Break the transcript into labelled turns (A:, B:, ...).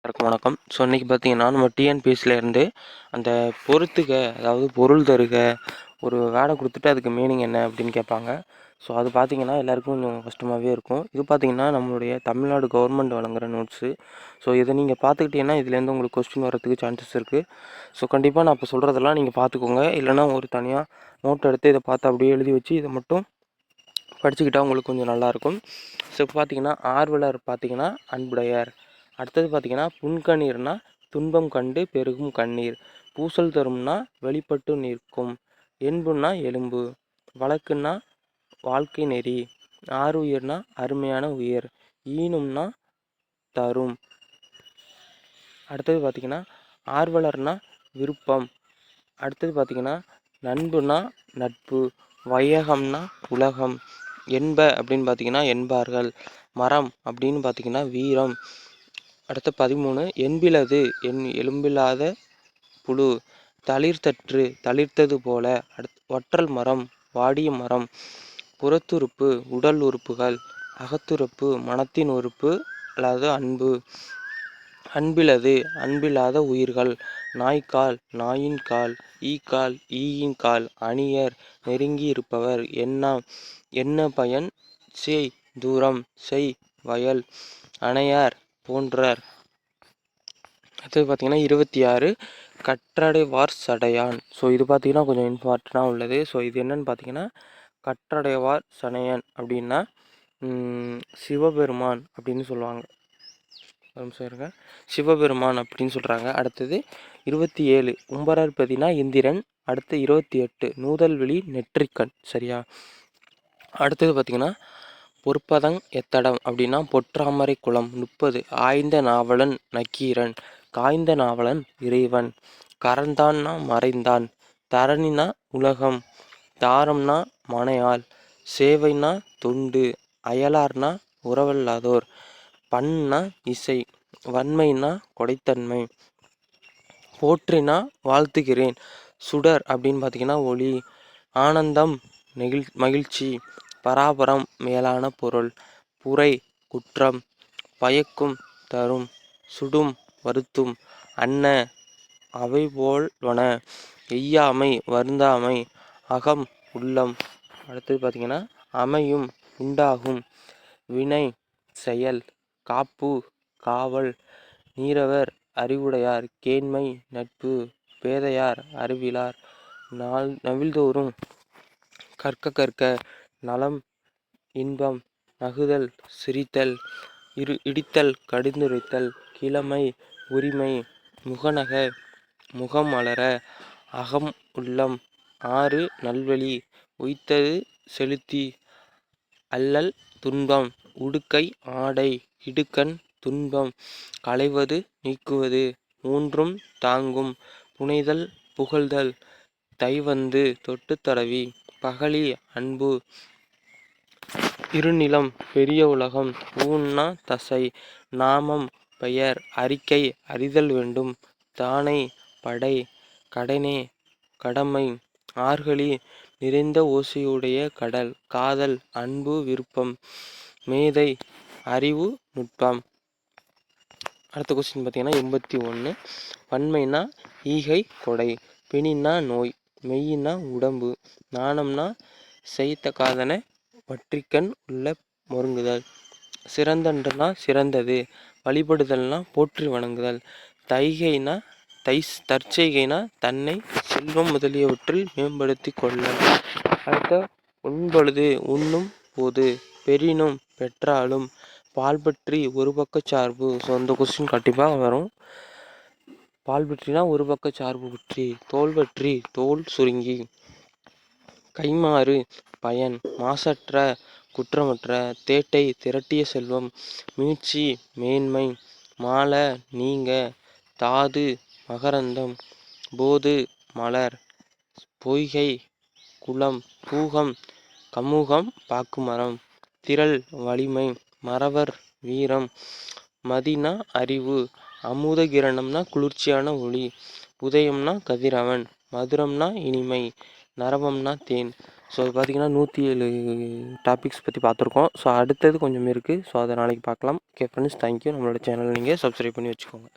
A: எல்லாருக்கும் வணக்கம். ஸோ இன்றைக்கி பார்த்தீங்கன்னா நம்ம டிஎன்பிஎஸ்சிலேருந்து அந்த பொறுத்துக, அதாவது பொருள் தருக, ஒரு வேர்டை கொடுத்துட்டு அதுக்கு மீனிங் என்ன அப்படின்னு கேட்பாங்க. ஸோ அது பார்த்தீங்கன்னா எல்லாருக்கும் கொஞ்சம் கஷ்டமாகவே இருக்கும். இது பார்த்தீங்கன்னா நம்மளுடைய தமிழ்நாடு கவர்மெண்ட் வழங்குகிற நோட்ஸு. ஸோ இதை நீங்கள் பார்த்துக்கிட்டீங்கன்னா இதுலேருந்து உங்களுக்கு கொஸ்டின் வரதுக்கு சான்சஸ் இருக்குது. ஸோ கண்டிப்பாக நான் இப்போ சொல்கிறதெல்லாம் நீங்கள் பார்த்துக்கோங்க. இல்லைனா ஒரு தனியாக நோட் எடுத்து இதை பார்த்து அப்படியே எழுதி வச்சு இதை மட்டும் படிச்சுக்கிட்டால் உங்களுக்கு கொஞ்சம் நல்லாயிருக்கும். ஸோ இப்போ பார்த்தீங்கன்னா ஆர்வலர் பார்த்தீங்கன்னா அன்புடையார். அடுத்தது பார்த்தீங்கன்னா புன்கண்ணீர்னா துன்பம் கண்டு பெருகும் கண்ணீர். பூசல் தரும்னா வெளிப்பட்டு நிற்கும். என்புன்னா எலும்பு. வழக்குன்னா வாழ்க்கை நெறி. ஆறுயிர்னா அருமையான உயிர். ஈனும்னா தரும். அடுத்தது பார்த்தீங்கன்னா ஆர்வலர்னா விருப்பம். அடுத்தது பார்த்தீங்கன்னா நண்புனா நட்பு. வையகம்னா உலகம். என்ப அப்படின்னு பார்த்தீங்கன்னா என்பார்கள். மரம் அப்படின்னு பார்த்தீங்கன்னா வீரம். அடுத்த 13 என்பிலது எலும்பில்லாத புழு. தளிர்த்தற்று தளிர்த்தது போல. ஒற்றல் மரம் வாடிய மரம். புறத்துறுப்பு உடல் உறுப்புகள். அகத்துறுப்பு மனத்தின் உறுப்பு அல்லது அன்பு. அன்பிலது அன்பில்லாத உயிர்கள். நாய்க்கால் நாயின் கால். ஈக்கால் ஈயின் கால். அணியர் நெருங்கி இருப்பவர். என்ன பயன் செய் தூரம் செய் வயல். அணையார் போன்றார். அடுத்தது பார்த்தீங்கன்னா 26 கற்றடைவார் சடையான். ஸோ இது பார்த்தீங்கன்னா கொஞ்சம் இம்பார்ட்டண்ட்டாக உள்ளது. ஸோ இது என்னன்னு பார்த்தீங்கன்னா கற்றடைவார் சடையான் அப்படின்னா சிவபெருமான் அப்படின்னு சொல்லுவாங்க. இருங்க, சிவபெருமான் அப்படின்னு சொல்கிறாங்க. அடுத்தது 27 உம்பரற்பதினா இந்திரன். அடுத்து 28 நூதல்விழி நெற்றிக்கண். சரியா? அடுத்தது பார்த்தீங்கன்னா பொற்பதங் எத்தடம் அப்படின்னா பொற்றாமரை குளம். 30 ஆய்ந்த நாவலன் நக்கீரன். காய்ந்த நாவலன் இறைவன். கரந்தான்னா மறைந்தான். தரணினா உலகம். தாரம்னா மனையாள். சேவைனா தொண்டு. அயலார்னா உறவல்லாதோர். பண்ணா இசை. வன்மைனா கொடைத்தன்மை. போற்றினா வாழ்த்துகிறேன். சுடர் அப்படின்னு பார்த்தீங்கன்னா ஒளி. ஆனந்தம் மகிழ்ச்சி. பராபரம் மேலான பொருள். புரை குற்றம். பயக்கும் தரும். சுடும் வருத்தும். அன்ன அவைபோல்வன. எய்யாமை வருந்தாமை. அகம் உள்ளம். அடுத்தது பார்த்தீங்கன்னா அமையும் உண்டாகும். வினை செயல். காப்பு காவல். நீரவர் அறிவுடையார். கேண்மை நட்பு. பேதையார் அறிவிலார். நவில்தோறும் கற்க. நலம் இன்பம். நகுதல் சிரித்தல். இடித்தல் கடிந்துரைத்தல். கிழமை உரிமை. முகநக முகம் மலர. அகம் உள்ளம். ஆறு நல்வழி. உய்த்தது செலுத்தி. அல்லல் துன்பம். உடுக்கை ஆடை. இடுக்கண் துன்பம். களைவது நீக்குவது. ஊன்றும் தாங்கும். புனைதல் புகழ்தல். தைவந்து தொட்டு தடவி. பகலி அன்பு. இருநிலம் பெரிய உலகம். ஊன்னா தசை. நாமம் பெயர். அறிக்கை அறிதல் வேண்டும். தானை படை. கடனே கடமை. ஆர்களி நிறைந்த ஓசையுடைய கடல். காதல் அன்பு விருப்பம். மேதை அறிவு நுட்பம். அடுத்த கொஸ்டின் பார்த்தீங்கன்னா 81 பன்மைனா ஈகை கொடை. பிணினா நோய். மெய்யினா உடம்பு. நாணம்னா செய்தகாதன வற்றிக்கண் உள்ள மொருங்குதல். சிறந்தன்றுனா சிறந்தது. வழிபடுதல்னா போற்றி வணங்குதல். தைகைனா தற்செய்கைனா தன்னை செல்வம் முதலியவற்றில் மேம்படுத்தி கொள்ளல். அடுத்த உண்பொழுது உண்ணும் போது. பெறினும் பெற்றாலும். பால் பற்றி ஒரு பக்க சார்பு. ஸோ அந்த கொஸ்டின் கண்டிப்பாக வரும். பால் பற்றினா ஒரு பக்க சார்பு பற்றி. தோல் பற்றி தோல் சுருங்கி. கைமாறு பயன். மாசற்ற குற்றமற்ற. தேட்டை திரட்டிய செல்வம். மீட்சி மேன்மை. மால நீங்க. தாது மகரந்தம். போது மலர். பொய்கை குளம். பூகம் கமுகம் பாக்குமரம். திரள் வலிமை. மறவர் வீரம். மதினா அறிவு. அமுத கிரணம்னா குளிர்ச்சியான ஒளி. உதயம்னா கதிரவன். மதுரம்னா இனிமை. நரவம்னா தேன். ஸோ அது பார்த்திங்கன்னா 107 டாபிக்ஸ் பற்றி பார்த்துருக்கோம். ஸோ அடுத்தது கொஞ்சம் இருக்குது. ஸோ அதை நாளைக்கு பார்க்கலாம். Okay friends, thank you. நம்மளோட சேனல் நீங்கள் சப்ஸ்கிரைப் பண்ணி வச்சுக்கோங்க.